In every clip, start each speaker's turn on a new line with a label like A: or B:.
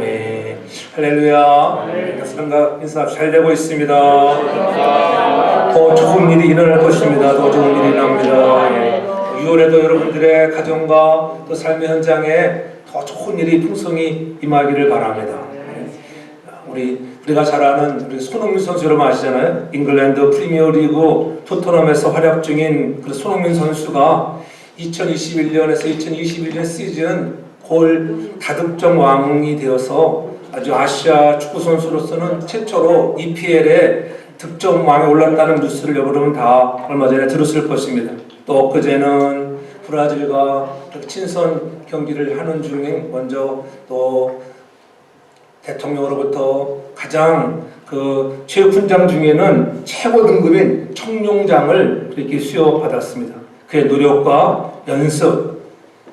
A: 아멘. 할렐루야. 사람과 인사 잘 되고 있습니다. 더 좋은 일이 일어날 것입니다. 더 좋은 일이 일어납니다. 6월에도 여러분들의 가정과 또 삶의 현장에 더 좋은 일이 풍성히 임하기를 바랍니다. 우리가 잘 아는 우리 손흥민 선수 여러분 아시잖아요. 잉글랜드 프리미어리그 토트넘에서 활약 중인 그 손흥민 선수가 2021년에서 2022년 시즌 골 다득점 왕이 되어서 아주 아시아 축구 선수로서는 최초로 EPL에 득점왕에 올랐다는 뉴스를 여러분 다 얼마 전에 들었을 것입니다. 또 엊그제는 브라질과 친선 경기를 하는 중에 먼저 또 대통령으로부터 가장 그 체육 훈장 중에는 최고 등급인 청룡장을 이렇게 수여받았습니다. 그의 노력과 연습,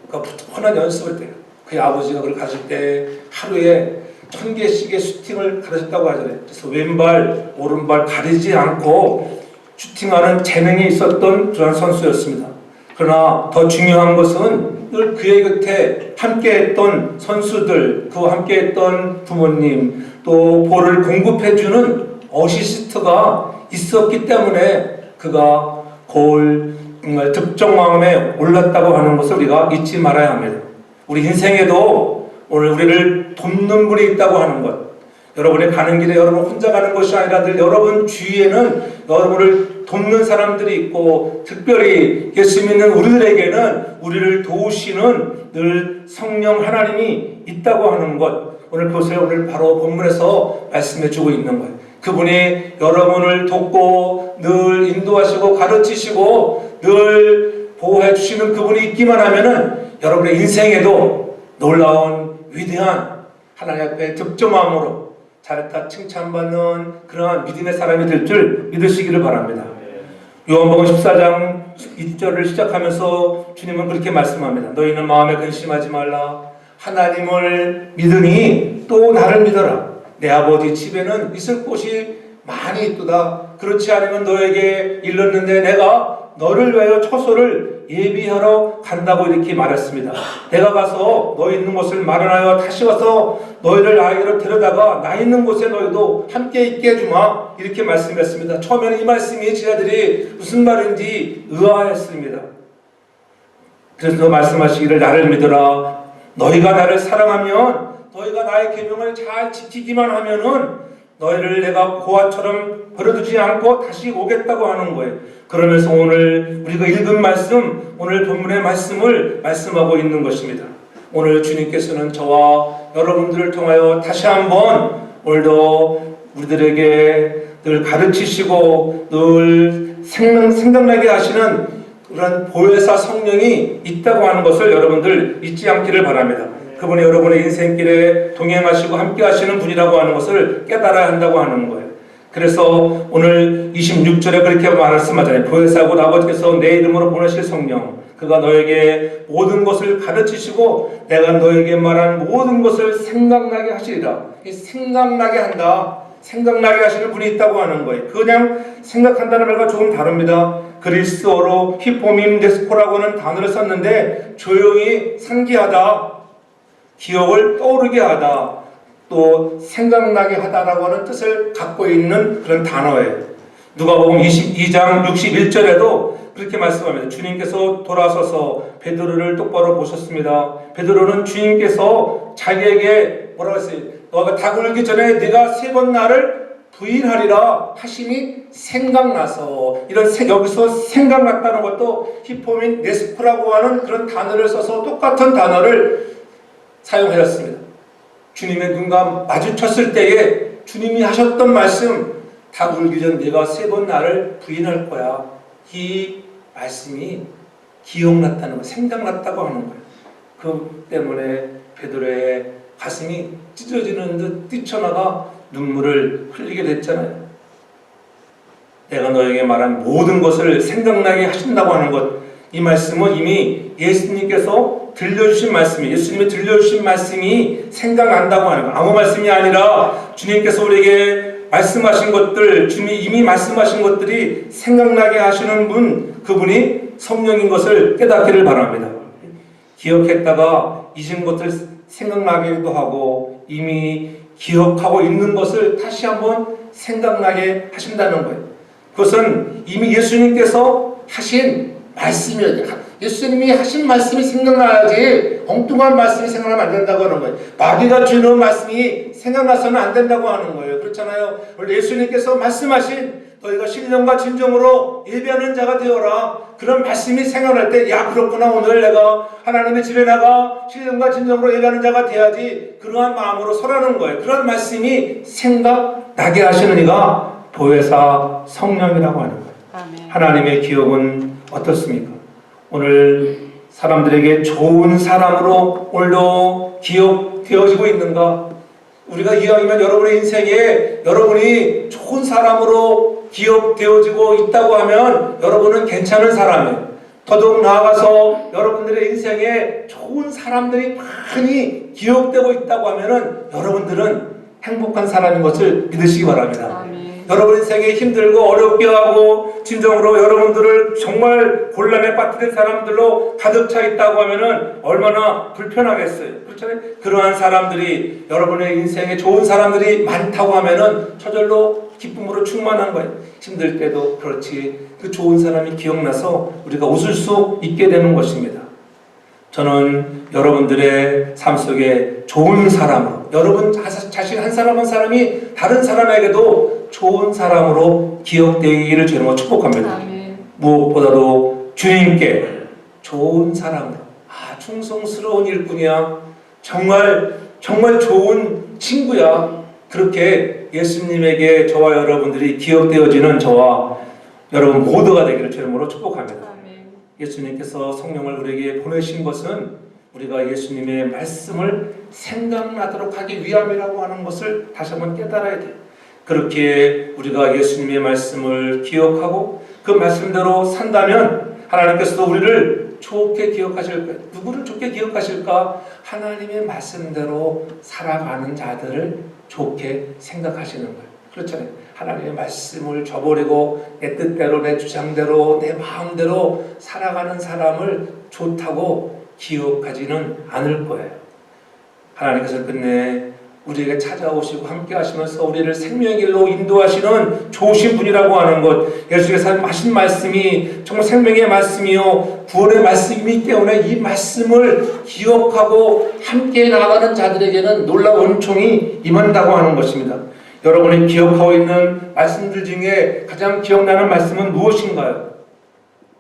A: 그러니까 흔한 연습을 때요. 그의 아버지가 그걸 가질 때 하루에 1000개씩의 슈팅을 가르쳤다고 하잖아요. 그래서 왼발, 오른발 가리지 않고 슈팅하는 재능이 있었던 그런 선수였습니다. 그러나 더 중요한 것은 늘 그의 곁에 함께했던 선수들, 그와 함께했던 부모님, 또 볼을 공급해주는 어시스트가 있었기 때문에 그가 골 정말 득점왕에 올랐다고 하는 것을 우리가 잊지 말아야 합니다. 우리 인생에도 오늘 우리를 돕는 분이 있다고 하는 것, 여러분이 가는 길에 여러분 혼자 가는 것이 아니라 늘 여러분 주위에는 여러분을 돕는 사람들이 있고, 특별히 예수 믿는 우리들에게는 우리를 도우시는 늘 성령 하나님이 있다고 하는 것, 오늘 그것을 오늘 바로 본문에서 말씀해 주고 있는 거예요. 그분이 여러분을 돕고 늘 인도하시고 가르치시고 늘 보호해 주시는 그분이 있기만 하면은 여러분의 인생에도 놀라운 위대한 하나님 앞에 득점함으로 잘했다 칭찬받는 그러한 믿음의 사람이 될 줄 믿으시기를 바랍니다. 요한복음 14장 2절을 시작하면서 주님은 그렇게 말씀합니다. 너희는 마음에 근심하지 말라. 하나님을 믿으니 또 나를 믿어라. 내 아버지 집에는 있을 곳이 많이 있도다. 그렇지 않으면 너에게 일렀는데 내가 너를 위하여 처소를 예비하러 간다고 이렇게 말했습니다. 내가 가서 너희 있는 곳을 마련하여 다시 와서 너희를 나에게로 데려다가 나 있는 곳에 너희도 함께 있게 해주마, 이렇게 말씀했습니다. 처음에는 이 말씀이 제자들이 무슨 말인지 의아했습니다. 그래서 말씀하시기를 나를 믿어라. 너희가 나를 사랑하면, 너희가 나의 계명을 잘 지키기만 하면은 너희를 내가 고아처럼 버려두지 않고 다시 오겠다고 하는 거예요. 그러면서 오늘 우리가 읽은 말씀, 오늘 본문의 말씀을 말씀하고 있는 것입니다. 오늘 주님께서는 저와 여러분들을 통하여 다시 한번 오늘도 우리들에게 늘 가르치시고 늘 생각나게 하시는 그런 보혜사 성령이 있다고 하는 것을 여러분들 잊지 않기를 바랍니다. 그분이 여러분의 인생길에 동행하시고 함께 하시는 분이라고 하는 것을 깨달아야 한다고 하는 거예요. 그래서 오늘 26절에 그렇게 말씀하잖아요. 보혜사고 아버지께서 내 이름으로 보내실 성령, 그가 너에게 모든 것을 가르치시고 내가 너에게 말한 모든 것을 생각나게 하시리라. 생각나게 한다. 생각나게 하시는 분이 있다고 하는 거예요. 그냥 생각한다는 말과 조금 다릅니다. 그리스어로 히포밈 데스코라고 하는 단어를 썼는데 조용히 상기하다, 기억을 떠오르게 하다, 또 생각나게 하다라고 하는 뜻을 갖고 있는 그런 단어예요. 누가복음 22장 61절에도 그렇게 말씀합니다. 주님께서 돌아서서 베드로를 똑바로 보셨습니다. 베드로는 주님께서 자기에게 뭐라고 했어요? 너가 닭 울기 전에 네가 3번 나를 부인하리라 하심이 생각나서, 여기서 생각났다는 것도 히포민 네스코라고 하는 그런 단어를 써서 똑같은 단어를 사용하였습니다. 주님의 눈과 마주쳤을 때에 주님이 하셨던 말씀, 닭 울기 전 네가 3번 나를 부인할 거야. 이 말씀이 기억났다는 거, 생각났다고 하는 거예요. 그 때문에 베드로의 가슴이 찢어지는 듯 뛰쳐나가 눈물을 흘리게 됐잖아요. 내가 너에게 말한 모든 것을 생각나게 하신다고 하는 것, 이 말씀은 이미 예수님께서 들려주신 말씀이, 예수님이 들려주신 말씀이 생각난다고 하는 것, 아무 말씀이 아니라 주님께서 우리에게 말씀하신 것들, 주님이 이미 말씀하신 것들이 생각나게 하시는 분, 그분이 성령인 것을 깨닫기를 바랍니다. 기억했다가 잊은 것들 생각나기도 하고 이미 기억하고 있는 것을 다시 한번 생각나게 하신다는 거예요. 그것은 이미 예수님께서 하신 말씀이에요. 예수님이 하신 말씀이 생각나야지 엉뚱한 말씀이 생각나면 안 된다고 하는 거예요. 마귀가 주는 말씀이 생각나서는 안 된다고 하는 거예요. 그렇잖아요. 원래 예수님께서 말씀하신 너희가 신령과 진정으로 예배하는 자가 되어라. 그런 말씀이 생각날 때, 야, 그렇구나. 오늘 내가 하나님의 집에 나가 신령과 진정으로 예배하는 자가 돼야지. 그러한 마음으로 서라는 거예요. 그런 말씀이 생각나게 하시는 이가 보혜사 성령이라고 하는 거예요.
B: 아멘.
A: 하나님의 기억은 어떻습니까? 오늘 사람들에게 좋은 사람으로 오늘도 기억되어지고 있는가? 우리가 이왕이면 여러분의 인생에 여러분이 좋은 사람으로 기억되어지고 있다고 하면 여러분은 괜찮은 사람이에요. 더더욱 나아가서 여러분들의 인생에 좋은 사람들이 많이 기억되고 있다고 하면은 여러분들은 행복한 사람인 것을 믿으시기 바랍니다.
B: 아멘.
A: 여러분 인생에 힘들고 어렵게 하고 진정으로 여러분들을 정말 곤란에 빠뜨린 사람들로 가득 차 있다고 하면은 얼마나 불편하겠어요. 그렇잖아요. 그러한 사람들이 여러분의 인생에 좋은 사람들이 많다고 하면은 저절로 기쁨으로 충만한 거예요. 힘들 때도 그렇지 그 좋은 사람이 기억나서 우리가 웃을 수 있게 되는 것입니다. 저는 여러분들의 삶 속에 좋은 사람으로 여러분 자신 한 사람 한 사람이 다른 사람에게도 좋은 사람으로 기억되기를 주님으로 축복합니다.
B: 아멘.
A: 무엇보다도 주님께 좋은 사람으로 충성스러운 일꾼이야 정말 좋은 친구야 그렇게 예수님에게 저와 여러분들이 기억되어지는 저와 여러분 모두가 되기를 주님으로 축복합니다.
B: 아멘.
A: 예수님께서 성령을 우리에게 보내신 것은 우리가 예수님의 말씀을 생각나도록 하기 위함이라고 하는 것을 다시 한번 깨달아야 돼요. 그렇게 우리가 예수님의 말씀을 기억하고 그 말씀대로 산다면 하나님께서도 우리를 좋게 기억하실 거예요. 누구를 좋게 기억하실까? 하나님의 말씀대로 살아가는 자들을 좋게 생각하시는 거예요. 그렇잖아요. 하나님의 말씀을 저버리고 내 뜻대로 내 주장대로 내 마음대로 살아가는 사람을 좋다고 기억하지는 않을 거예요. 하나님께서 끝내 우리에게 찾아오시고 함께 하시면서 우리를 생명의 길로 인도하시는 좋으신 분이라고 하는 것, 예수께서 하신 말씀이 정말 생명의 말씀이요 구원의 말씀이기 때문에 이 말씀을 기억하고 함께 나아가는 자들에게는 놀라운 은총이 임한다고 하는 것입니다. 여러분이 기억하고 있는 말씀들 중에 가장 기억나는 말씀은 무엇인가요?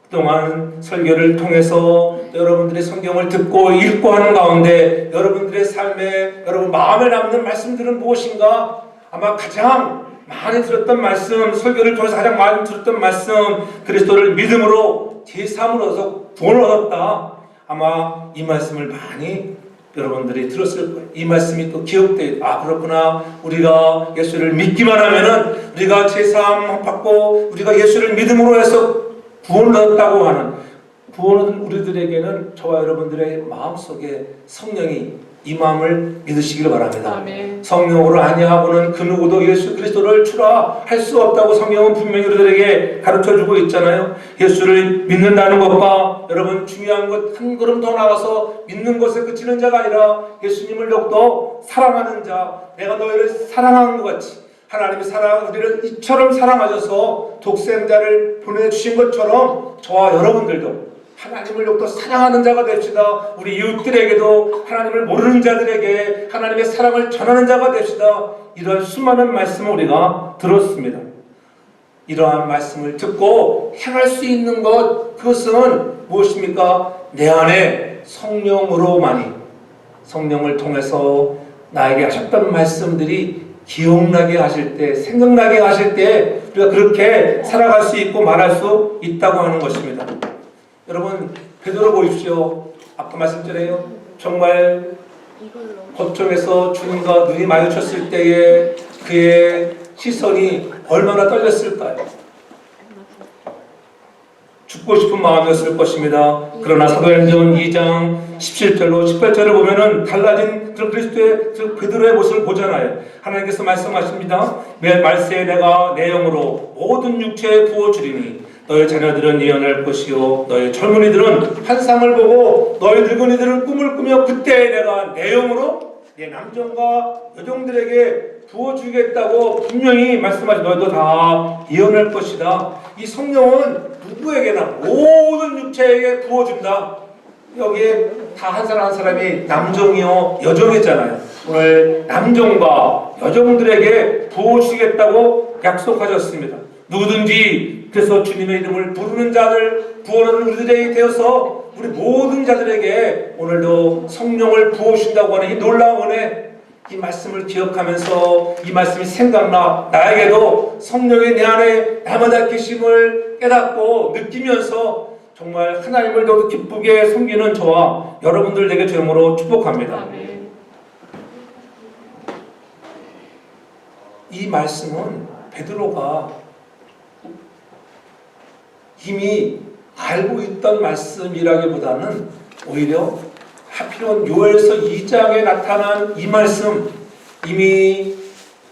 A: 그동안 설교를 통해서 여러분들의 성경을 듣고 읽고 하는 가운데 여러분들의 삶에 여러분 마음에 남는 말씀들은 무엇인가? 아마 가장 많이 들었던 말씀, 설교를 통해서 가장 많이 들었던 말씀, 그리스도를 믿음으로 제3으로 얻어서 구원을 얻었다. 아마 이 말씀을 많이 여러분들이 들었을 거예요. 이 말씀이 또 기억돼요. 그렇구나. 우리가 예수를 믿기만 하면은 우리가 제3 받고 우리가 예수를 믿음으로 해서 구원을 얻었다고 하는 구원은 우리들에게는 저와 여러분들의 마음속에 성령이 이 마음을 믿으시기를 바랍니다.
B: 아멘.
A: 성령으로 아니하고는 그 누구도 예수 그리스도를 주라 할 수 없다고 성경은 분명히 우리들에게 가르쳐주고 있잖아요. 예수를 믿는다는 것과 여러분 중요한 것 한 걸음 더 나가서 믿는 것에 그치는 자가 아니라 예수님을 더욱더 사랑하는 자, 내가 너희를 사랑한 것 같이 하나님이 우리를 이처럼 사랑하셔서 독생자를 보내주신 것처럼 저와 여러분들도 하나님을 더욱더 사랑하는 자가 됩시다. 우리 이웃들에게도 하나님을 모르는 자들에게 하나님의 사랑을 전하는 자가 됩시다. 이런 수많은 말씀을 우리가 들었습니다. 이러한 말씀을 듣고 행할 수 있는 것, 그것은 무엇입니까? 내 안에 성령으로만이, 성령을 통해서 나에게 하셨던 말씀들이 기억나게 하실 때, 생각나게 하실 때 우리가 그렇게 살아갈 수 있고 말할 수 있다고 하는 것입니다. 여러분 베드로 보십시오. 아까 말씀드려요. 정말 고통에서 주님과 눈이 마주쳤을 때에 그의 시선이 얼마나 떨렸을까요? 죽고 싶은 마음이었을 것입니다. 그러나 사도행전 2장 17절로 18절을 보면은 달라진 그리스도의 베드로의 모습을 보잖아요. 하나님께서 말씀하십니다. 말세에 내가 내 영으로 모든 육체에 부어주리니 너희 자녀들은 예언할 것이요 너희 젊은이들은 환상을 보고 너희 늙은이들은 꿈을 꾸며 그때 내가 내 영으로 내 남종과 여종들에게 부어주겠다고 분명히 말씀하신 너희도 다 예언할 것이다. 이 성령은 누구에게나 모든 육체에게 부어준다. 여기에 다 한 사람 한 사람이 남종이요 여종이잖아요. 오늘 남종과 여종들에게 부어주겠다고 약속하셨습니다. 누구든지 그래서 주님의 이름을 부르는 자들, 부어는 우리들에게 되어서 우리 모든 자들에게 오늘도 성령을 부어주신다고 하는 이 놀라운 은혜, 이 말씀을 기억하면서 이 말씀이 생각나 나에게도 성령이 내 안에 날마다 계심을 깨닫고 느끼면서 정말 하나님을 더욱 기쁘게 섬기는 저와 여러분들 되게 주님으로 축복합니다. 이 말씀은 베드로가 이미 알고 있던 말씀이라기보다는 오히려 하필은 요엘서 2장에 나타난 이 말씀, 이미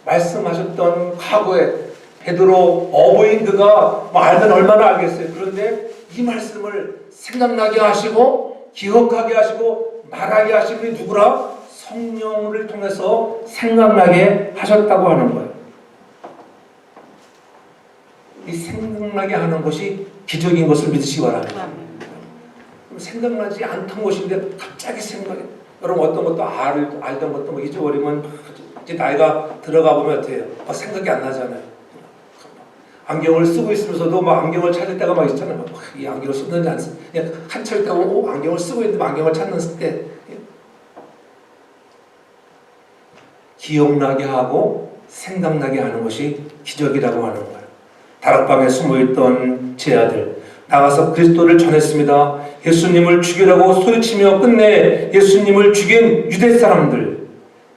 A: 말씀하셨던 과거에 베드로 어부인 그가 알면 얼마나 알겠어요. 그런데 이 말씀을 생각나게 하시고 기억하게 하시고 말하게 하신 분이 누구라? 성령을 통해서 생각나게 하셨다고 하는 거예요. 이 생각나게 하는 것이 기적인 것을 믿으시기 바랍니다. 생각나지 않던 것인데 갑자기 생각이, 여러분 어떤 것도 알던 것도 뭐 잊어버리면 이제 나이가 들어가 보면 어때요? 생각이 안 나잖아요. 안경을 쓰고 있으면서도 막 안경을 찾을 때가 막 있잖아요. 이 안경을 썼는지 안 썼는지 그냥 한철 때 안경을 쓰고 있는데 안경을 찾는 때 기억나게 하고 생각나게 하는 것이 기적이라고 하는 거예요. 다락방에 숨어있던 제 아들 나가서 그리스도를 전했습니다. 예수님을 죽이라고 소리치며 끝내 예수님을 죽인 유대 사람들,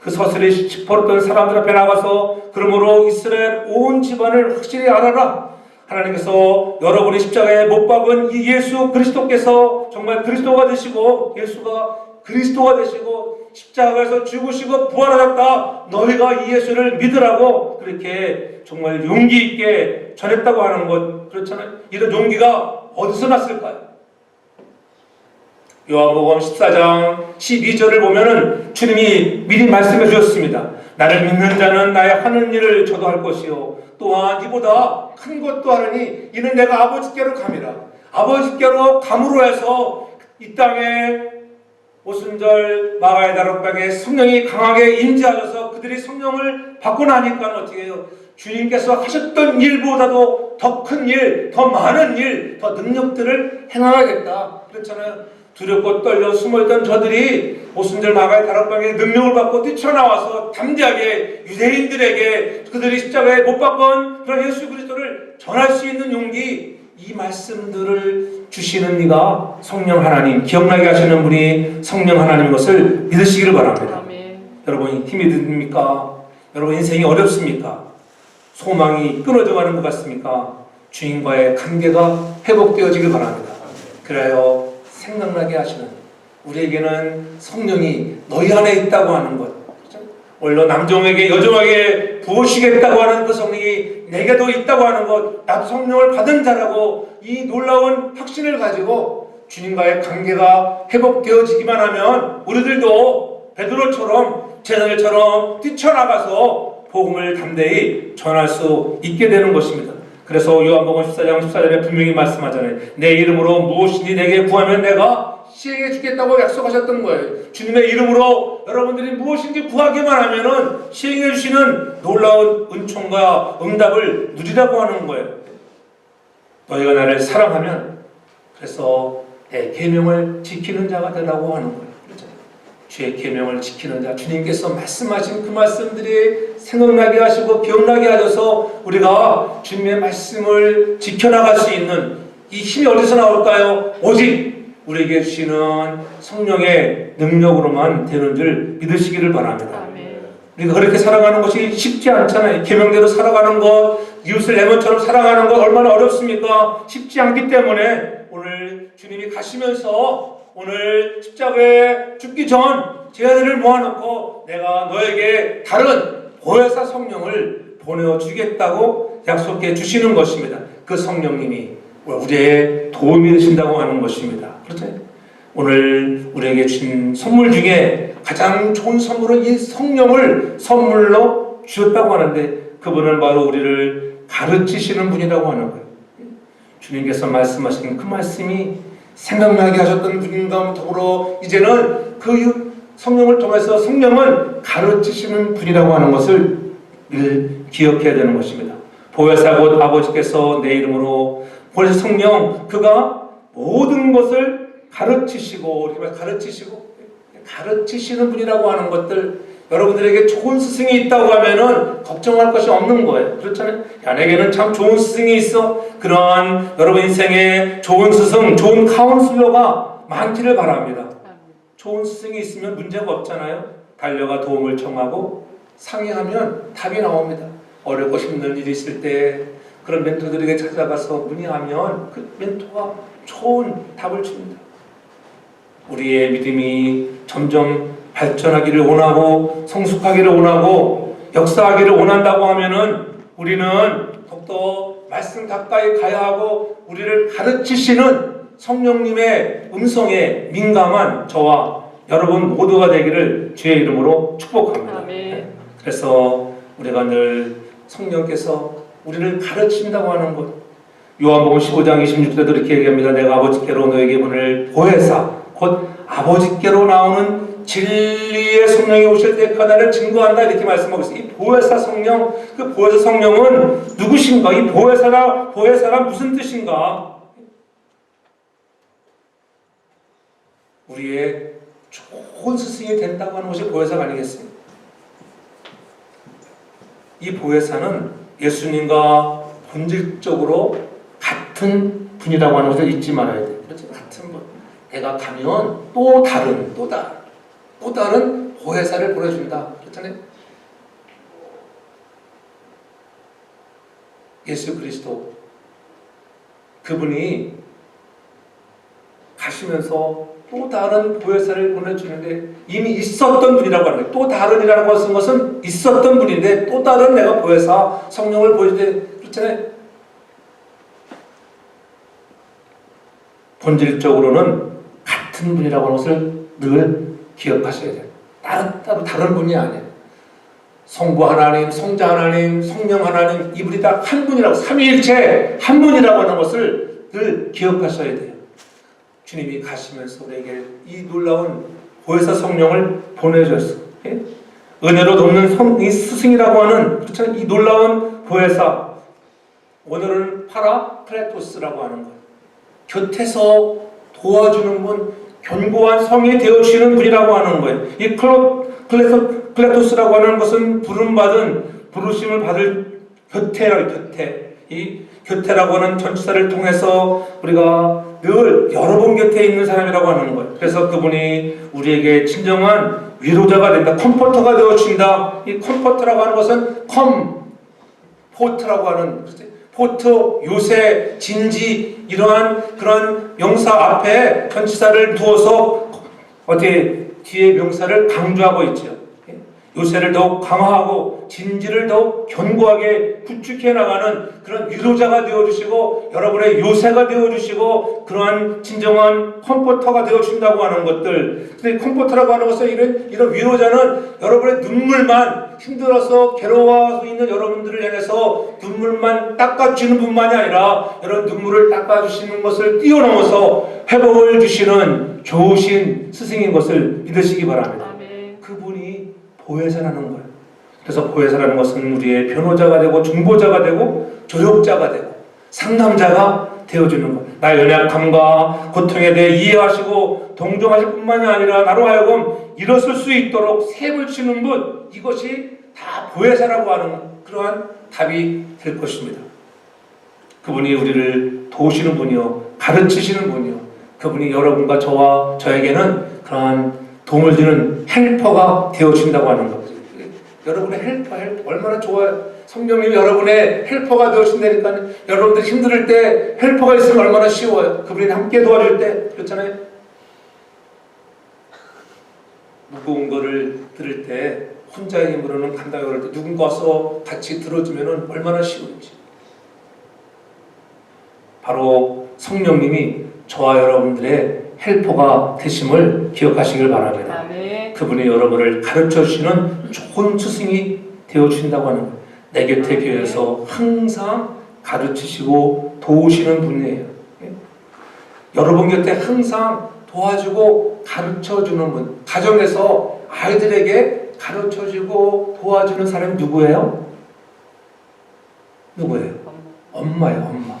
A: 그 서슬이 짚어렸던 사람들 앞에 나가서 그러므로 이스라엘 온 집안을 확실히 알아라. 하나님께서 여러분이 십자가에 못 박은 이 예수 그리스도께서 정말 그리스도가 되시고 예수가 그리스도가 되시고 십자가에서 죽으시고 부활하셨다. 너희가 이 예수를 믿으라고 그렇게 정말 용기 있게 전했다고 하는 것, 그렇잖아요. 이런 용기가 어디서 났을까요? 요한복음 14장 12절을 보면은 주님이 미리 말씀해 주셨습니다. 나를 믿는 자는 나의 하는 일을 저도 할 것이요 또한 이보다 큰 것도 하느니 이는 내가 아버지께로 감이라. 아버지께로 감으로 해서 이 땅에 오순절 마가의 다락방에 성령이 강하게 임재하셔서 그들이 성령을 받고 나니까 어떻게 해요? 주님께서 하셨던 일보다도 더 큰 일, 더 많은 일, 더 능력들을 행하겠다. 그렇잖아요. 두렵고 떨려 숨어있던 저들이 오순절 마가의 다락방에 능력을 받고 뛰쳐나와서 담대하게 유대인들에게 그들이 십자가에 못 박은 그런 예수 그리스도를 전할 수 있는 용기, 이 말씀들을 주시는 이가 성령 하나님, 기억나게 하시는 분이 성령 하나님인 것을 믿으시기를 바랍니다. 아멘. 여러분 힘이 듭니까? 여러분 인생이 어렵습니까? 소망이 끊어져 가는 것 같습니까? 주님과의 관계가 회복되어지길 바랍니다. 그래요 생각나게 하시는, 우리에게는 성령이 너희 안에 있다고 하는 것, 물론 남종에게 여종에게 부으시겠다고 하는 그 성령이 내게도 있다고 하는 것, 나도 성령을 받은 자라고 이 놀라운 확신을 가지고 주님과의 관계가 회복되어지기만 하면 우리들도 베드로처럼 제자들처럼 뛰쳐나가서 복음을 담대히 전할 수 있게 되는 것입니다. 그래서 요한복음 14장 14절에 분명히 말씀하잖아요. 내 이름으로 무엇이니 내게 구하면 내가 시행해 주겠다고 약속하셨던 거예요. 주님의 이름으로 여러분들이 무엇인지 구하기만 하면은 시행해 주시는 놀라운 은총과 응답을 누리라고 하는 거예요. 너희가 나를 사랑하면 그래서 내 계명을 지키는 자가 되라고 하는 거예요. 주의 계명을 지키는 자, 주님께서 말씀하신 그 말씀들이 생각나게 하시고 기억나게 하셔서 우리가 주님의 말씀을 지켜나갈 수 있는 이 힘이 어디서 나올까요? 오직 우리에게 주시는 성령의 능력으로만 되는 줄 믿으시기를 바랍니다. 우리가 그렇게 살아가는 것이 쉽지 않잖아요. 계명대로 살아가는 것, 이웃을 내 것처럼 살아가는 것 얼마나 어렵습니까? 쉽지 않기 때문에 오늘 주님이 가시면서 오늘 십자가에 죽기 전 제자들을 모아놓고 내가 너에게 다른 보혜사 성령을 보내주겠다고 약속해 주시는 것입니다. 그 성령님이 우리의 도움이 되신다고 하는 것입니다. 그렇죠? 오늘 우리에게 주신 선물 중에 가장 좋은 선물은 이 성령을 선물로 주셨다고 하는데 그분은 바로 우리를 가르치시는 분이라고 하는 거예요. 주님께서 말씀하신 그 말씀이 생각나게 하셨던 분과 더불어 이제는 그 성령을 통해서 성령은 가르치시는 분이라고 하는 것을 늘 기억해야 되는 것입니다. 보혜사 곧 아버지께서 내 이름으로 보혜사 성령 그가 모든 것을 가르치시고 가르치시는 분이라고 하는 것들 여러분들에게 좋은 스승이 있다고 하면은 걱정할 것이 없는 거예요. 그렇잖아요. 야, 내게는 참 좋은 스승이 있어. 그러한 여러분 인생에 좋은 스승, 좋은 카운슬러가 많기를 바랍니다. 좋은 스승이 있으면 문제가 없잖아요. 달려가 도움을 청하고 상의하면 답이 나옵니다. 어렵고 힘든 일이 있을 때 그런 멘토들에게 찾아가서 문의하면 그 멘토가 좋은 답을 줍니다. 우리의 믿음이 점점 발전하기를 원하고 성숙하기를 원하고 역사하기를 원한다고 하면은 우리는 더욱더 말씀 가까이 가야 하고 우리를 가르치시는 성령님의 음성에 민감한 저와 여러분 모두가 되기를 주의 이름으로 축복합니다.
B: 아멘.
A: 그래서 우리가 늘 성령께서 우리를 가르친다고 하는 것 요한복음 15장 26절에도 이렇게 얘기합니다. 내가 아버지께로 너에게 보낼 보혜사 곧 아버지께로 나오는 진리의 성령이 오실 때 그 나를 증거한다 이렇게 말씀하고 있어요. 이 보혜사 성령, 그 보혜사 성령은 누구신가? 이 보혜사가 무슨 뜻인가? 우리의 좋은 스승이 된다고 하는 것이 보혜사가 아니겠습니까? 이 보혜사는 예수님과 본질적으로 같은 분이라고 하는 것을 잊지 말아야 돼요. 그렇죠? 같은 분. 내가 가면 또 다른 보혜사를 보내준다. 그렇잖아요. 예수 그리스도 그분이 가시면서 또 다른 보혜사를 보내주는데 이미 있었던 분이라고 하는 거예요. 또 다른이라는 것은 있었던 분인데 또 다른 내가 보혜사 성령을 보여주는데 그렇잖아요. 본질적으로는 같은 분이라고 하는 것을 늘 기억하셔야 돼요. 다른 분이 아니에요. 성부 하나님, 성자 하나님, 성령 하나님 이분이 다 한 분이라고 삼위일체 한 분이라고 하는 것을 늘 기억하셔야 돼요. 주님이 가시면서 우리에게 이 놀라운 보혜사 성령을 보내주셨어요. 예? 은혜로 돕는 이 스승이라고 하는 그렇잖아요. 이 놀라운 보혜사 오늘은 파라클레토스라고 하는 거예요. 곁에서 도와주는 분, 견고한 성이 되어주시는 분이라고 하는 거예요. 이 클레토스라고 하는 것은 부르심을 받을 곁에. 이 곁에라고 하는 전치사를 통해서 우리가 늘 여러분 곁에 있는 사람이라고 하는 거예요. 그래서 그분이 우리에게 진정한 위로자가 된다. 컴포터가 되어준다. 이 컴포터라고 하는 것은 컴포트라고 하는 포트, 요새, 진지 이러한 그런 명사 앞에 전치사를 두어서 뒤에 명사를 강조하고 있죠. 요새를 더욱 강화하고 진지를 더욱 견고하게 구축해 나가는 그런 위로자가 되어주시고 여러분의 요새가 되어주시고 그러한 진정한 컴포터가 되어준다고 하는 것들. 근데 컴포터라고 하는 것은 이런 위로자는 여러분의 눈물만 힘들어서 괴로워하고 있는 여러분들을 향해서 눈물만 닦아주는 뿐만이 아니라 여러분 눈물을 닦아주시는 것을 뛰어넘어서 회복을 주시는 좋으신 스승인 것을 믿으시기 바랍니다. 그분이 보혜사라는 거예요. 그래서 보혜사라는 것은 우리의 변호자가 되고 중보자가 되고 조력자가 되고 상담자가 되어주는 것. 나의 연약함과 고통에 대해 이해하시고 동정하실 뿐만이 아니라 나로 하여금 일어설 수 있도록 셈을 치는 분, 이것이 다 보혜사라고 하는 그러한 답이 될 것입니다. 그분이 우리를 도우시는 분이요 가르치시는 분이요 그분이 여러분과 저와 저에게는 그러한 도움을 주는 헬퍼가 되어준다고 하는 거죠. 여러분의 헬퍼 얼마나 좋아요. 성령님이 여러분의 헬퍼가 되어준다니까요. 여러분들이 힘들 때 헬퍼가 있으면 얼마나 쉬워요. 그분이 함께 도와줄 때 그렇잖아요. 무거운 거를 들을 때 혼자의 힘으로는 감당이 어려울 때 누군가 와서 같이 들어주면 얼마나 쉬운지. 바로 성령님이 저와 여러분들의 헬퍼가 되심을 기억하시길 바랍니다.
B: 아멘.
A: 그분이 여러분을 가르쳐 주시는 좋은 스승이 되어 주신다고 하는 거예요. 내 곁에 교회에서 항상 가르치시고 도우시는 분이에요. 여러분 곁에 항상 도와주고 가르쳐주는 분, 가정에서 아이들에게 가르쳐주고 도와주는 사람이 누구예요? 누구예요? 엄마예요. 엄마.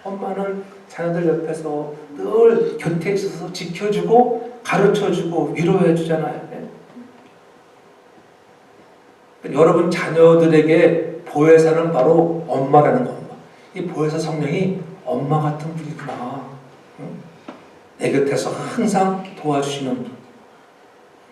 A: 엄마는 자녀들 옆에서 늘 곁에 있어서 지켜주고 가르쳐주고 위로해주잖아요. 여러분 자녀들에게 보혜사는 바로 엄마라는 거. 이 보혜사 성령이 엄마 같은 분이구나. 내 곁에서 항상 도와주시는 분.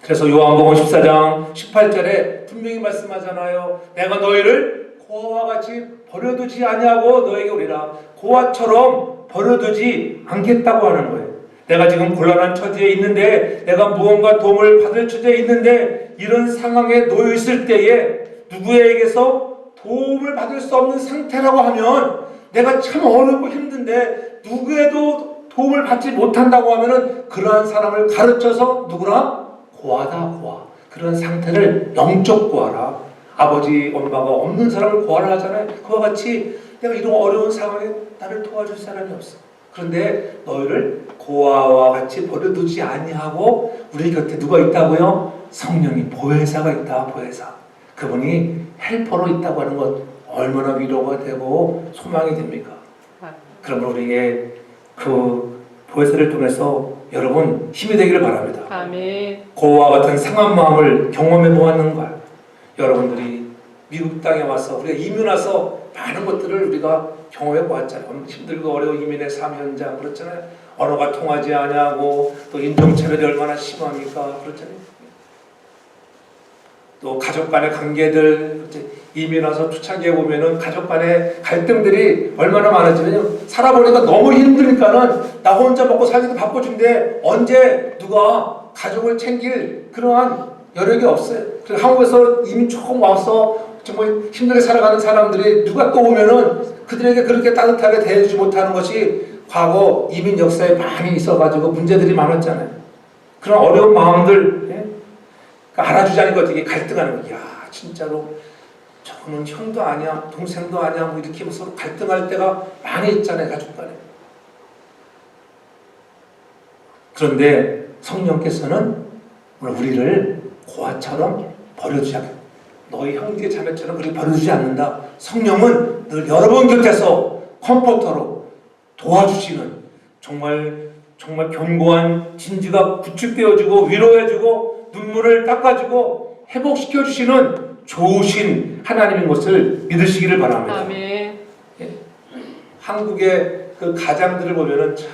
A: 그래서 요한복음 14장 18절에 분명히 말씀하잖아요. 내가 너희를 고아와 같이 버려두지 아니하고 너에게 오리라. 고아처럼 버려두지 않겠다고 하는 거예요. 내가 지금 곤란한 처지에 있는데, 내가 무언가 도움을 받을 처지에 있는데, 이런 상황에 놓여 있을 때에 누구에게서 도움을 받을 수 없는 상태라고 하면, 내가 참 어렵고 힘든데 누구에도 도움을 받지 못한다고 하면은 그러한 사람을 가르쳐서 누구라? 고아다, 고아. 그런 상태를 영적 고아라. 아버지, 엄마가 없는 사람을 고아라 하잖아요. 그와 같이 내가 이런 어려운 상황에 나를 도와줄 사람이 없어. 그런데 너희를 고아와 같이 버려두지 아니하고 우리 곁에 누가 있다고요? 성령이 보혜사가 있다. 보혜사. 그분이 헬퍼로 있다고 하는 것 얼마나 위로가 되고 소망이 됩니까? 그러면 우리에게 그 보혜사를 통해서 여러분 힘이 되기를 바랍니다.
B: 아멘.
A: 고아와 같은 상한 마음을 경험해 보았는가? 여러분들이 미국 땅에 와서 우리가 이민 와서 많은 것들을 우리가 경험해 보았잖아요. 힘들고 어려운 이민의 삶 현장 그렇잖아요. 언어가 통하지 않냐고, 또 인종차별이 얼마나 심합니까? 그렇잖아요. 또 가족 간의 관계들, 이민 와서 초창기에 보면은 가족 간의 갈등들이 얼마나 많은지, 살아보니까 너무 힘드니까는 나 혼자 먹고 살기도 바빠진데 언제 누가 가족을 챙길 그러한 여력이 없어요. 그래서 한국에서 이민 처음 와서 정말 힘들게 살아가는 사람들이 누가 또 오면은 그들에게 그렇게 따뜻하게 대해주지 못하는 것이 과거 이민 역사에 많이 있어가지고 문제들이 많았잖아요. 그런 어려운 마음들, 알아주자는 것 되게 갈등하는 거야. 진짜로 저는 형도 아니야, 동생도 아니야, 뭐 이렇게 서로 갈등할 때가 많이 있잖아요, 가족 간에. 그런데 성령께서는 우리를 고아처럼 버려주지 않겠다. 너희 형제 자매처럼 우리 버려주지 않는다. 성령은 늘 여러분 곁에서 컴포터로 도와주시는 정말 견고한 진지가 구축되어주고 위로해주고 눈물을 닦아주고 회복시켜주시는 좋으신 하나님인 것을 믿으시기를 바랍니다.
B: 아멘.
A: 예? 한국의 그 가장들을 보면은 참,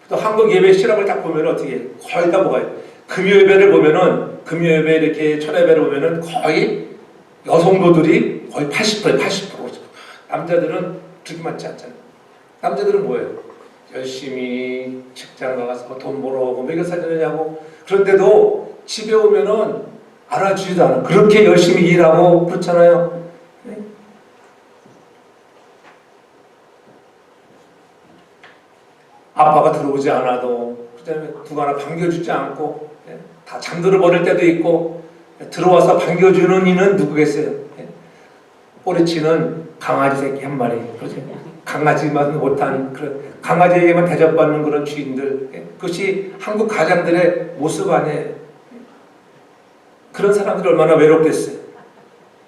A: 또 한국 예배 실험을 딱 보면 어떻게 거의 다 뭐가요? 금요예배를 보면은 금요예배 이렇게 철예배를 보면은 거의 여성도들이 거의 80%, 80%. 남자들은 그렇게 많지 않잖아요. 남자들은 뭐예요? 열심히 직장 나가서 돈 벌어오고 먹여 살리느냐고. 그런데도 집에 오면은 알아주지도 않아. 그렇게 열심히 일하고 그렇잖아요. 네? 아빠가 들어오지 않아도 그다음에 누가 하나 반겨주지 않고 다 잠들어 버릴 때도 있고 들어와서 반겨주는 이는 누구겠어요? 꼬리치는 강아지 새끼 한 마리, 그렇죠? 강아지만 못한 그런 강아지에게만 대접받는 그런 주인들, 그것이 한국 가장들의 모습 아니에요. 그런 사람들이 얼마나 외롭겠어요.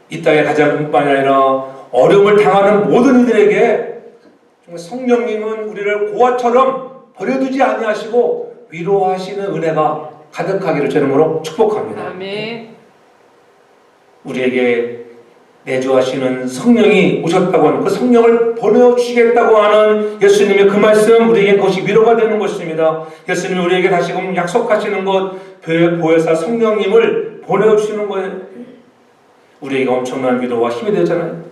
A: 이 땅의 가장뿐만이 아니라 어려움을 당하는 모든 이들에게 정말 성령님은 우리를 고아처럼 버려두지 아니하시고 위로하시는 은혜가 가득하기를 주님으로 축복합니다.
B: 아멘.
A: 우리에게 내주하시는 성령이 오셨다고 하는 그 성령을 보내주시겠다고 하는 예수님의 그 말씀, 우리에게 그것이 위로가 되는 것입니다. 예수님이 우리에게 다시금 약속하시는 것, 보혜사 성령님을 보내주시는 거예요. 우리에게 엄청난 위로와 힘이 되잖아요.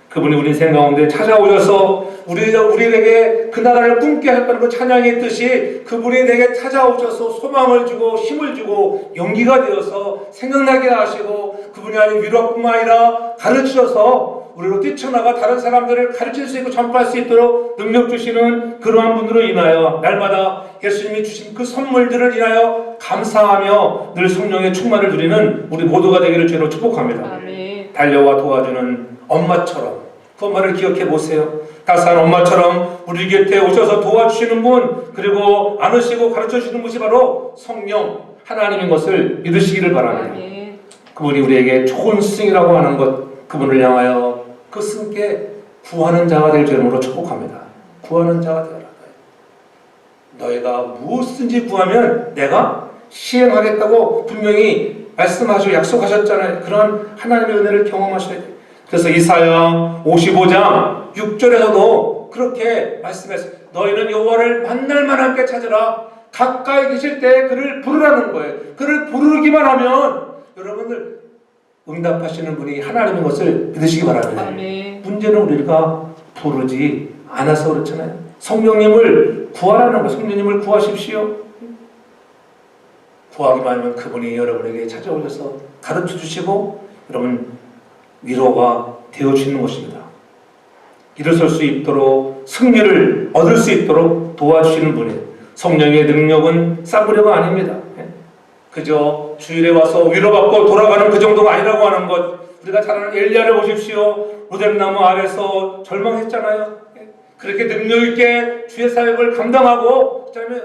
A: 그분이 우리 인생 가운데 찾아오셔서 우리에게 그 나라를 꿈게 했다는 그 찬양의 뜻이 그분이 내게 찾아오셔서 소망을 주고 힘을 주고 용기가 되어서 생각나게 하시고 그분이 아닌 위로뿐만 아니라 가르치셔서 우리로 뛰쳐나가 다른 사람들을 가르칠 수 있고 전파할 수 있도록 능력 주시는 그러한 분으로 인하여 날마다 예수님이 주신 그 선물들을 인하여 감사하며 늘 성령의 충만을 누리는 우리 모두가 되기를 주로 축복합니다.
B: 아멘.
A: 달려와 도와주는 엄마처럼 그 엄마를 기억해 보세요. 따스한 엄마처럼 우리 곁에 오셔서 도와주시는 분, 그리고 안으시고 가르쳐 주시는 분이 바로 성령 하나님인 것을 믿으시기를 바랍니다.
B: 아멘.
A: 그분이 우리에게 좋은 스승이라고 하는 것, 그분을 향하여 그 스승께 구하는 자가 될 줄로 축복합니다. 구하는 자가 되어라. 너희가 무엇이든지 구하면 내가 시행하겠다고 분명히 말씀하시고 약속하셨잖아요. 그런 하나님의 은혜를 경험하셔야 돼요. 그래서 이사야 55장 6절에서도 그렇게 말씀했어요. 너희는 여호와를 만날만 함께 찾으라. 가까이 계실 때 그를 부르라는 거예요. 그를 부르기만 하면 여러분들 응답하시는 분이 하나님인 것을 믿으시기 바랍니다.
B: 아멘.
A: 문제는 우리가 부르지 않아서 그렇잖아요. 성령님을 구하라는 거예요. 성령님을 구하십시오. 구하기만 하면 그분이 여러분에게 찾아오셔서 가르쳐 주시고 여러분 위로가 되어주시는 것입니다. 일어설 수 있도록 승리를 얻을 수 있도록 도와주시는 분이에요. 성령의 능력은 쌍무료가 아닙니다. 그저 주일에 와서 위로받고 돌아가는 그 정도가 아니라고 하는 것. 우리가 잘 아는 엘리야를 보십시오. 로뎀나무 아래서 절망했잖아요. 그렇게 능력 있게 주의 사역을 감당하고 그다음에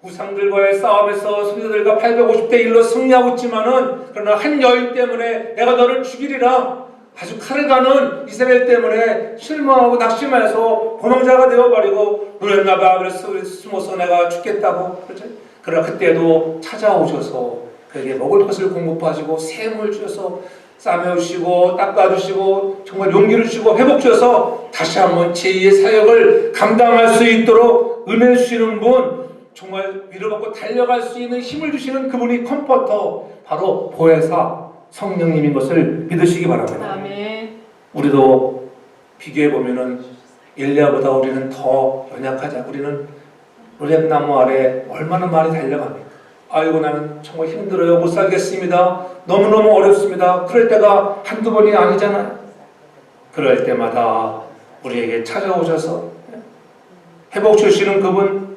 A: 우상들과의 싸움에서 선지자들과 850대 1로 승리하고 있지만은 그러나 한 여인 때문에 내가 너를 죽이리라 아주 칼을 가는 이세벨 때문에 실망하고 낙심해서 도망자가 되어버리고 놀랬나봐. 그래서 숨어서 내가 죽겠다고 그렇죠? 그러나 그때도 찾아오셔서 그에게 먹을 것을 공급하시고 샘을 주셔서 싸매주시고 닦아주시고 정말 용기를 주시고 회복 주셔서 다시 한번 제2의 사역을 감당할 수 있도록 은혜 주시는 분, 정말 위로받고 달려갈 수 있는 힘을 주시는 그분이 컴포터, 바로 보혜사 성령님인 것을 믿으시기 바랍니다.
B: 아멘.
A: 우리도 비교해보면은 엘리야보다 우리는 더 연약하자. 우리는 로뎀나무 아래 얼마나 많이 달려갑니까? 아이고 나는 정말 힘들어요. 못 살겠습니다. 너무너무 어렵습니다. 그럴 때가 한두 번이 아니잖아요. 그럴 때마다 우리에게 찾아오셔서 회복 주시는 그분,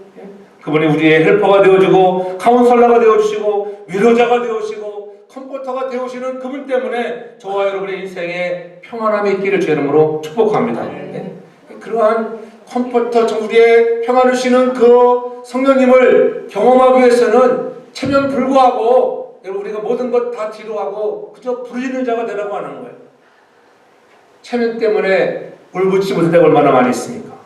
A: 그분이 우리의 헬퍼가 되어주고 카운슬러가 되어주시고 위로자가 되어주시고 컴포터가 되어주시는 그분 때문에 저와 여러분의 인생에 평안함이 있기를 주 이름으로 축복합니다. 그러한 컴포터, 우리의 평안을 주시는 그 성령님을 경험하기 위해서는 체면 불구하고 여러분 우리가 모든 것 다 뒤로하고 그저 부르짖는 자가 되라고 하는 거예요. 체면 때문에 울부짖지 못할 때가 얼마나 많이 있습니까?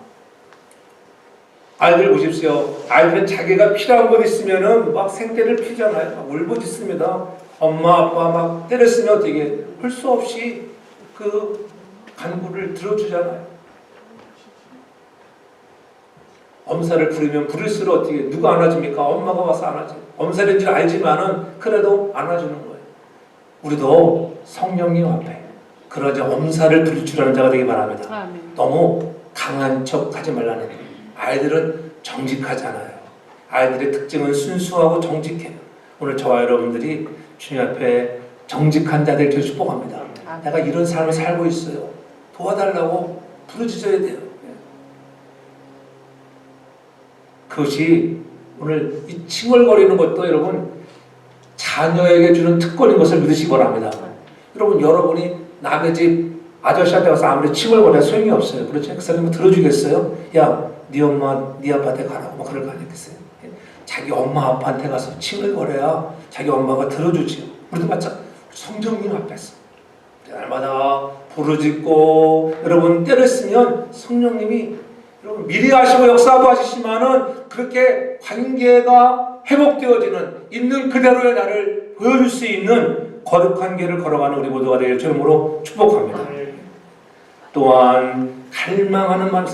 A: 아이들 보십시오. 아이들은 자기가 필요한 것 있으면은 막 생떼를 피잖아요. 막 울부짖습니다. 엄마 아빠 막 때렸으면 어떻게 할 수 없이 그 간구를 들어주잖아요. 엄살을 부리면 부릴수록 어떻게 누가 안아줍니까? 엄마가 와서 안아줘. 엄살인 줄 알지만은 그래도 안아주는 거예요. 우리도 성령님 앞에 그러자 엄살을 부릴 줄 아는 자가 되기 바랍니다.
B: 아멘.
A: 너무 강한 척 하지 말라는 거예요. 아이들은 정직하잖아요. 아이들의 특징은 순수하고 정직해요. 오늘 저와 여러분들이 주님 앞에 정직한 자들 될 줄 축복합니다. 내가 이런 삶을 살고 있어요. 도와달라고 부르짖어야 돼요. 그것이 오늘 이 칭얼거리는 것도 여러분 자녀에게 주는 특권인 것을 믿으시기 바랍니다. 여러분이 남의 집 아저씨한테 가서 아무리 칭얼거려도 소용이 없어요. 그렇죠? 그 사람은 들어주겠어요? 야, 네 엄마 네 아빠한테 가라고 막 그럴 거 아니겠어요? 자기 엄마 아빠한테 가서 칭얼거려야 자기 엄마가 들어주지요. 우리도 마찬가지. 성령님 앞에서 날마다 부르짖고 여러분 때를 쓰면 성령님이 여러분 미리 하시고 역사도 하시지만은 그렇게 관계가 회복되어지는 있는 그대로의 나를 보여줄 수 있는 거룩한 길을 걸어가는 우리 모두가 되길 주님으로 축복합니다. 또한 갈망하는 마음,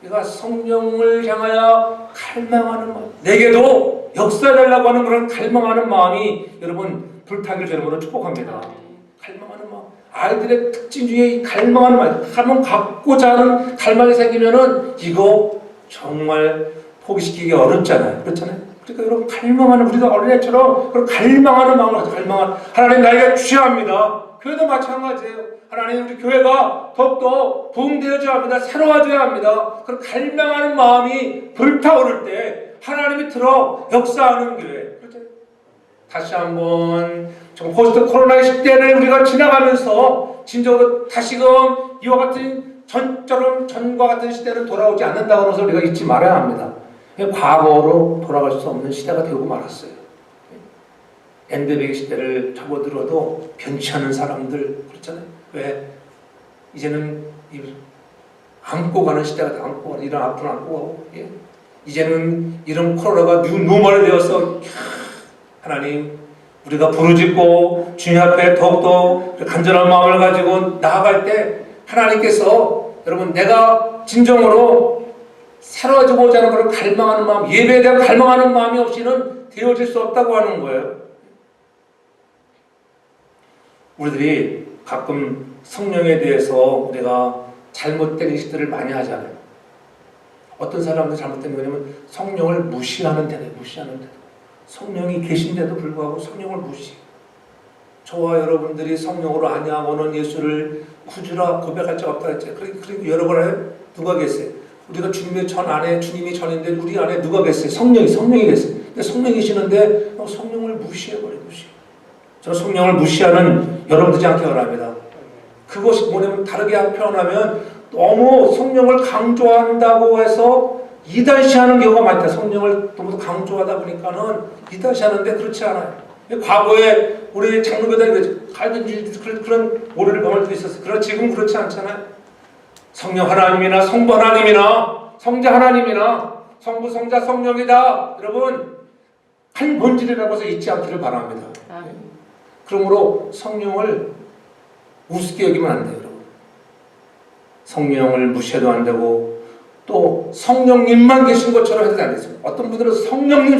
A: 우리가 성령을 향하여 갈망하는 마음, 내게도 역사해달라고 하는 그런 갈망하는 마음이 여러분 불타길 주님으로 축복합니다. 갈망하는 마음. 아이들의 특징 중에 이 갈망하는 마음, 한번 갖고자 하는 갈망이 생기면은 이거 정말 포기시키기 어렵잖아요. 그렇잖아요. 그러니까 여러분 갈망하는, 우리가 어린애처럼 그런 갈망하는 마음을 가지고 하나님 나에게 주셔야 합니다. 교회도 마찬가지예요. 하나님, 우리 교회가 더욱더 부흥되어져야 합니다. 새로워져야 합니다. 그런 갈망하는 마음이 불타오를 때 하나님이 들어 역사하는 교회. 그렇죠? 다시 한번 좀 포스트 코로나 시대를 우리가 지나가면서 진정으로 다시금 이와 같은 전과 같은 시대는 돌아오지 않는다는 것을 우리가 잊지 말아야 합니다. 과거로 돌아갈 수 없는 시대가 되고 말았어요. 엔데믹 시대를 접어들어도 변치 않은 사람들 그렇잖아요. 왜? 이제는 안고 가는 시대가 다 안고 가는, 이런 앞으로 안고 가고, 예? 이제는 이런 코로나가 노멀이 되어서 하나님, 우리가 부르짖고 주님 앞에 더욱더 간절한 마음을 가지고 나아갈 때 하나님께서 여러분, 내가 진정으로 새로워지고자 하는 것을 갈망하는 마음, 예배에 대한 갈망하는 마음이 없이는 되어질 수 없다고 하는 거예요. 우리들이 가끔 성령에 대해서 우리가 잘못된 인식들을 많이 하잖아요. 어떤 사람들 잘못된 거냐면 성령을 무시하는 태도, 성령이 계신데도 불구하고 성령을 무시. 저와 여러분들이 성령으로 아니하고는 예수를 구주라 고백할 자 없다 했죠. 그리고 여러분 안에 누가 계세요? 우리가 주님의 전 안에, 주님이 전인데 우리 안에 누가 계세요? 성령이 계세요. 근데 성령이 계시는데 성령을 무시해버려요. 저는 성령을 무시하는 여러분 되지 않게 바랍니다. 그것이 뭐냐면 다르게 표현하면 너무 성령을 강조한다고 해서 이단시하는 경우가 많다. 성령을 너무 강조하다 보니까는 이단시하는데 그렇지 않아요. 과거에 우리 장로교단이 갈든지 그런 오류를 범할 수 있었어요. 그러나 지금 그렇지 않잖아요. 성령 하나님이나 성부 하나님이나 성자 하나님이나 성부 성자 성령이다. 여러분, 한 본질이라고 해서 잊지 않기를 바랍니다. 그러므로 성령을 우습게 여기면 안 돼요. 여러분. 성령을 무시해도 안 되고 또 성령님만 계신 것처럼 해도 안 되죠. 어떤 분들은 성령님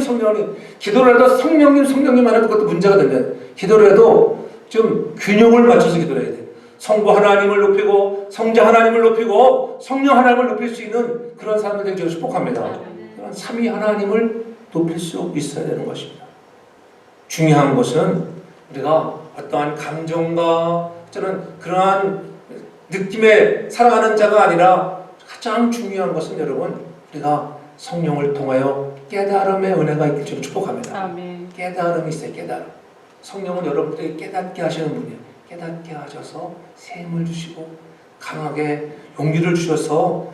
A: 기도를 해도 성령님 하는 것도 문제가 되면 기도를 해도 좀 균형을 맞춰서 기도를 해야 돼요. 성부 하나님을 높이고 성자 하나님을 높이고 성령 하나님을 높일 수 있는 그런 사람들에게 저는 축복합니다. 그런 삼위 하나님을 높일 수 있어야 되는 것입니다. 중요한 것은 우리가 어떠한 감정과 저는 그러한 느낌에 살아가는 자가 아니라 가장 중요한 것은 여러분, 우리가 성령을 통하여 깨달음의 은혜가 있길 저는 축복합니다.
B: 아멘.
A: 깨달음이 있어요. 깨달음. 성령은 여러분들에게 깨닫게 하시는 분이에요. 깨닫게 하셔서 샘을 주시고 강하게 용기를 주셔서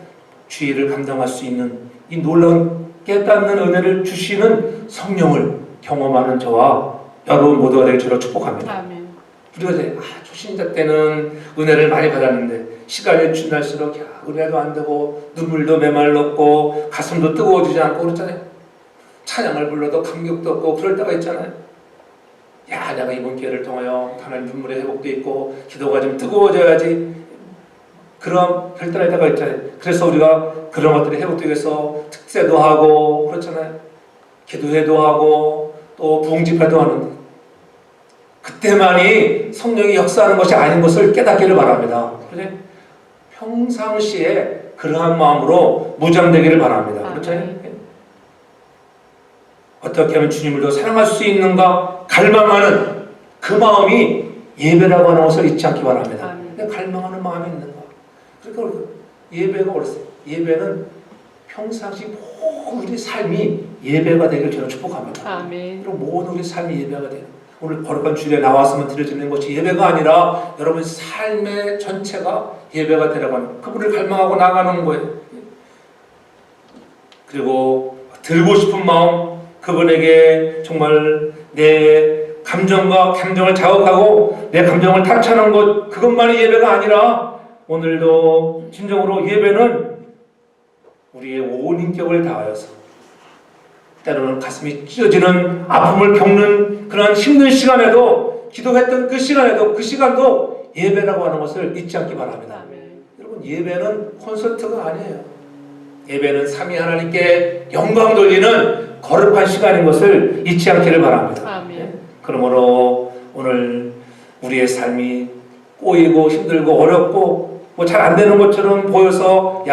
A: 주의를 감당할 수 있는 이 놀라운 깨닫는 은혜를 주시는 성령을 경험하는 저와 여러분 모두가 되길 저로 축복합니다.
B: 아멘.
A: 우리가 이제 초신자 때는 은혜를 많이 받았는데 시간이 지날수록 은혜도 안 되고 눈물도 메말랐고 가슴도 뜨거워지지 않고 그렇잖아요. 찬양을 불러도 감격도 없고 그럴 때가 있잖아요. 야, 내가 이번 기회를 통하여 하나님 눈물의 회복도 있고 기도가 좀 뜨거워져야지. 그런 별다른 때가 있잖아요. 그래서 우리가 그런 것들이 회복되기 위해서 특세도 하고 그렇잖아요. 기도회도 하고 또 부흥집회도 하는데 그때만이 성령이 역사하는 것이 아닌 것을 깨닫기를 바랍니다. 그렇죠? 평상시에 그러한 마음으로 무장되기를 바랍니다. 그렇죠? 어떻게 하면 주님을 더 사랑할 수 있는가 갈망하는 그 마음이 예배라고 하는 것을 잊지 않기 바랍니다. 갈망하는 마음이 있는가? 그러니까 예배가 어렸어요. 예배는 평상시 모든 우리 삶이 예배가 되기를 저는 축복합니다.
B: 아멘.
A: 그리고 모든 우리 삶이 예배가 되는 오늘 거룩한 주일에 나왔으면 드려지는 것이 예배가 아니라 여러분 삶의 전체가 예배가 되라고 하는 그분을 갈망하고 나가는 거예요. 그리고 들고 싶은 마음 그분에게 정말 내 감정을 자극하고 내 감정을 타치하는 것 그것만이 예배가 아니라 오늘도 진정으로 예배는 우리의 온 인격을 다하여서 때로는 가슴이 찢어지는 아픔을 겪는 그런 힘든 시간에도 기도했던 그 시간에도 그 시간도 예배라고 하는 것을 잊지 않기 바랍니다. 여러분 예배는 콘서트가 아니에요. 예배는 삼위 하나님께 영광 돌리는 거룩한 시간인 것을 잊지 않기를 바랍니다.
B: 아멘.
A: 그러므로 오늘 우리의 삶이 꼬이고 힘들고 어렵고 뭐 잘 안 되는 것처럼 보여서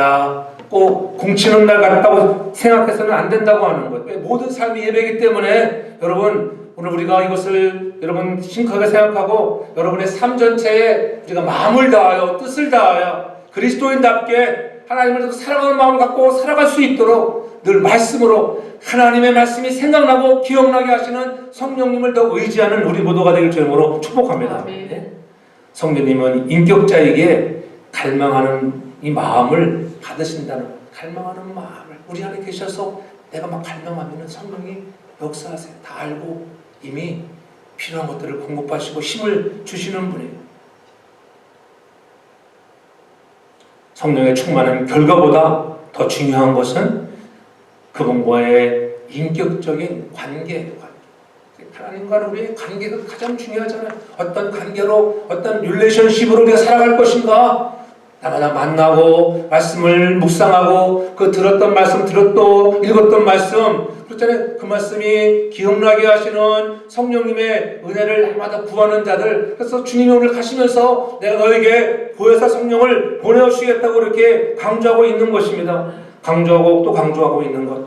A: 꼭 공치는 날 같다고 생각해서는 안 된다고 하는 거예요. 모든 삶이 예배이기 때문에 여러분 오늘 우리가 이것을 여러분 심각하게 생각하고 여러분의 삶 전체에 우리가 마음을 다하여 뜻을 다하여 그리스도인답게 하나님을 사랑하는 마음을 갖고 살아갈 수 있도록 늘 말씀으로 하나님의 말씀이 생각나고 기억나게 하시는 성령님을 더 의지하는 우리 모두가 되길 주님으로 축복합니다. 네? 성령님은 인격자에게 갈망하는 이 마음을 받으신다는, 갈망하는 마음을 우리 안에 계셔서 내가 막 갈망하면 성령이 역사하세요. 다 알고 이미 필요한 것들을 공급하시고 힘을 주시는 분이에요. 성령의 충만한 결과보다 더 중요한 것은 그분과의 인격적인 관계, 하나님과는 우리의 관계가 가장 중요하잖아요. 어떤 관계로, 어떤 릴레이션십으로 우리가 살아갈 것인가? 나마다 만나고 말씀을 묵상하고 그 들었던 말씀 들었고 읽었던 말씀 그렇잖아요. 그 말씀이 기억나게 하시는 성령님의 은혜를 날마다 구하는 자들. 그래서 주님이 오늘 가시면서 내가 너에게 보혜사 성령을 보내주시겠다고 이렇게 강조하고 있는 것입니다. 강조하고 또 강조하고 있는 것.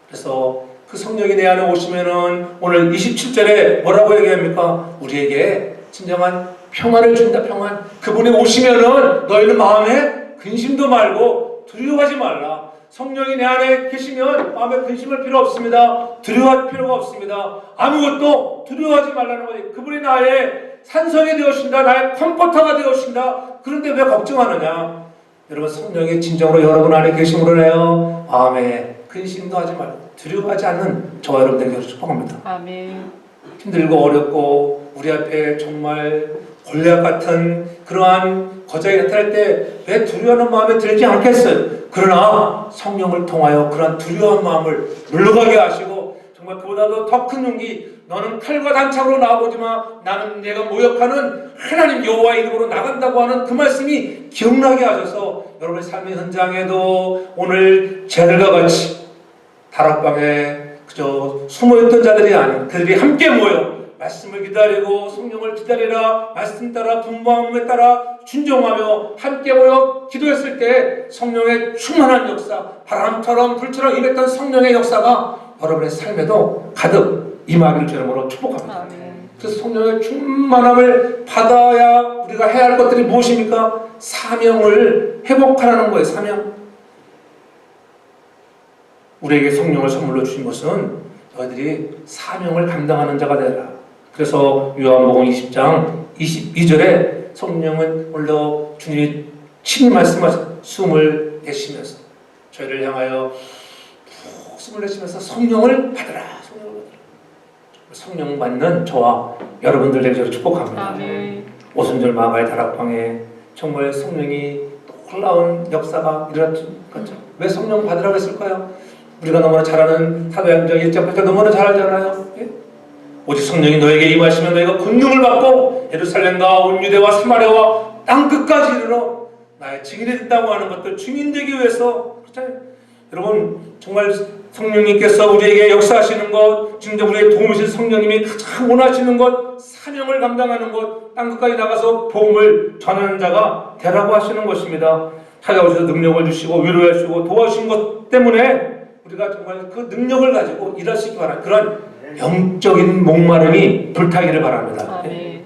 A: 그래서 그 성령이 내 안에 오시면은 오늘 27절에 뭐라고 얘기합니까? 우리에게 진정한 평안을 준다. 평안. 그분이 오시면은 너희는 마음에 근심도 말고 두려워하지 말라. 성령이 내 안에 계시면 마음에 근심할 필요 없습니다. 두려워할 필요가 없습니다. 아무것도 두려워하지 말라는 거지. 그분이 나의 산성이 되어신다. 나의 컴포터가 되어신다. 그런데 왜 걱정하느냐? 여러분 성령이 진정으로 여러분 안에 계심으로 해요. 마음에 근심도 하지 말고 두려워하지 않는 저와 여러분들에게 축복합니다.
B: 아멘.
A: 힘들고 어렵고 우리 앞에 정말 골리앗 같은 그러한 거장이 나타날 때 왜 두려워하는 마음에 들지 않겠어요? 그러나 성령을 통하여 그러한 두려워한 마음을 물러가게 하시고 정말 그보다도 더 큰 용기, 너는 칼과 단창으로 나아보지만 나는 내가 모욕하는 하나님 여호와의 이름으로 나간다고 하는 그 말씀이 기억나게 하셔서 여러분의 삶의 현장에도 오늘 쟤들과 같이 다락방에 그저 숨어있던 자들이 아닌 그들이 함께 모여 말씀을 기다리고 성령을 기다리라 말씀 따라 분부함에 따라 순종하며 함께 모여 기도했을 때 성령의 충만한 역사, 바람처럼 불처럼 임했던 성령의 역사가 여러분의 삶에도 가득 임하기를 주님으로 축복합니다.
B: 아멘.
A: 그래서 성령의 충만함을 받아야 우리가 해야 할 것들이 무엇입니까? 사명을 회복하라는 거예요. 사명. 우리에게 성령을 선물로 주신 것은 너희들이 사명을 감당하는 자가 되라. 그래서 요한복음 20장 22절에 성령은 원래 주님이 친히 말씀하신 숨을 내쉬면서 저희를 향하여 푹 숨을 내쉬면서 성령을 받으라. 성령 받는 저와 여러분들에게 축복합니다.
B: 아멘.
A: 오순절 마가의 다락방에 정말 성령이 놀라운 역사가 일어났죠. 왜 성령 받으라고 했을까요? 우리가 너무나 잘 아는 사도행전 1장 8절 너무나 잘 알잖아요. 예? 오직 성령이 너에게 임하시면 너희가 권능을 받고 예루살렘과 온 유대와 사마리아와 땅끝까지 이르러 나의 증인이 된다고 하는 것들 증인 되기 위해서 그렇잖아요. 여러분 정말 성령님께서 우리에게 역사하시는 것, 진짜 우리에게 도움을 주신 성령님이 가장 원하시는 것, 사명을 감당하는 것, 땅끝까지 나가서 복음을 전하는 자가 되라고 하시는 것입니다. 찾아오셔서 능력을 주시고 위로해 주시고 도와주신 것 때문에 우리가 정말 그 능력을 가지고 일할 수 있기 바랍니다. 그런 영적인 목마름이 불타기를 바랍니다.
B: 아멘.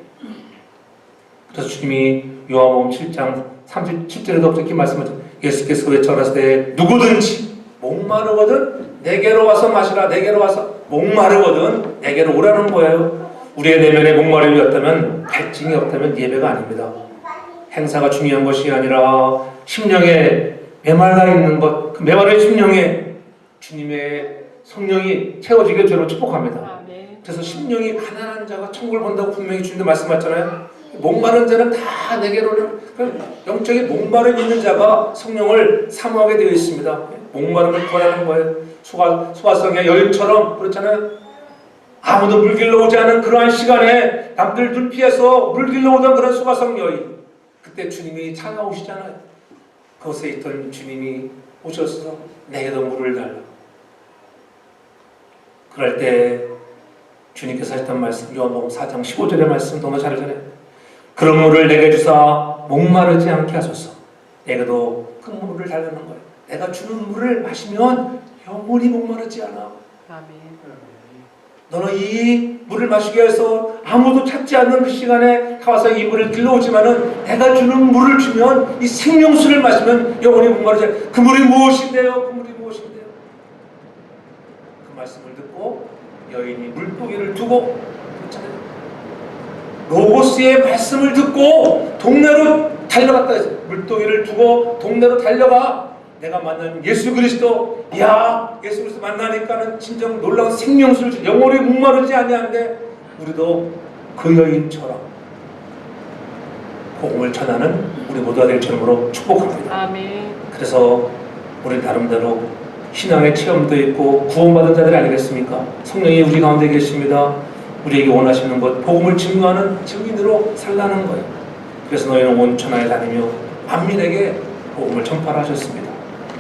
A: 그래서 주님이 요한복음 7장 37절에도 그렇게 말씀하셨죠. 예수께서 외쳐라실 때 누구든지 목마르거든 내게로 와서 마시라. 내게로 와서 목마르거든 내게로 오라는 거예요. 우리의 내면에 목마름이 없다면, 갈증이 없다면 예배가 아닙니다. 행사가 중요한 것이 아니라 심령에 메말라 있는 것, 그 메마른 심령에 주님의 성령이 채워지길 저로 축복합니다.
B: 아멘.
A: 그래서 심령이 가난한 자가 천국을 본다고 분명히 주님도 말씀하셨잖아요. 목마른 자는 다 내게로는, 영적인 목마름 있는 자가 성령을 사모하게 되어 있습니다. 목마름을 구하라는 거예요. 소화성의 여인처럼 그렇잖아요. 아무도 물 길러 오지 않은 그러한 시간에 남들 눈 피해서 물 길러 오던 그런 소화성 여인, 그때 주님이 찾아오시잖아요. 그곳에 있던 주님이 오셔서 내게도 물을 달라. 그럴 때 주님께서 하셨던 말씀, 요한복음 4장 15절의 말씀 너무 잘 알잖아요. 그런 물을 내게 주사 목마르지 않게 하소서. 내게도 그 물을 달라는 거예요. 내가 주는 물을 마시면 영원히 목마르지 않아.
B: 아멘.
A: 너는 이 물을 마시게 해서 아무도 찾지 않는 그 시간에 가서 이 물을 길러오지만은 내가 주는 물을 주면 이 생명수를 마시면 영원히 목마르지. 그 물이 무엇인데요? 그 물이 무엇인데요? 그 말씀을 듣고 여인이 물고기를 두고 그렇잖아요. 로고스의 말씀을 듣고 동네로 달려갔다 했어요. 물고기를 두고 동네로 달려가. 내가 만난 예수 그리스도, 야, 예수 그리스도 만나니까는 진정 놀라운 생명수를 주, 영원히 목마르지 아니한데 우리도 그 여인처럼 복음을 전하는 우리 모두가 될 줄로 축복합니다.
B: 아멘.
A: 그래서 우리 나름대로 신앙의 체험도 있고 구원받은 자들 아니겠습니까? 성령이 우리 가운데 계십니다. 우리에게 원하시는 것, 복음을 증거하는 증인으로 살라는 거예요. 그래서 너희는 온 천하에 다니며 만민에게 복음을 전파하셨습니다.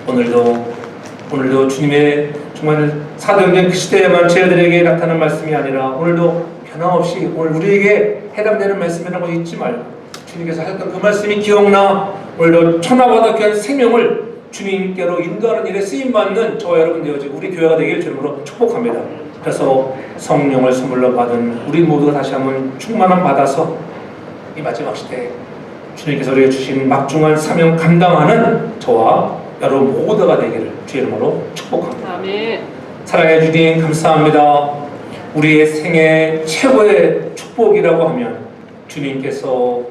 A: 오늘도 주님의 정말 사도행전 그 시대에만 제자들에게 나타난 말씀이 아니라 오늘도 변함없이 오늘 우리에게 해당되는 말씀이라고 잊지 말고 주님께서 하셨던 그 말씀이 기억나 오늘도 천하보다 귀한 생명을 주님께로 인도하는 일에 쓰임받는 저와 여러분 되어지고 우리 교회가 되길 주님으로 축복합니다. 그래서 성령을 선물로 받은 우리 모두가 다시 한번 충만함 받아서 이 마지막 시대에 주님께서 우리에게 주신 막중한 사명 감당하는 저와 여러분 모두가 되기를 주의 이름으로 축복합니다.
B: 아멘.
A: 사랑해 주님 감사합니다. 우리의 생애 최고의 축복이라고 하면 주님께서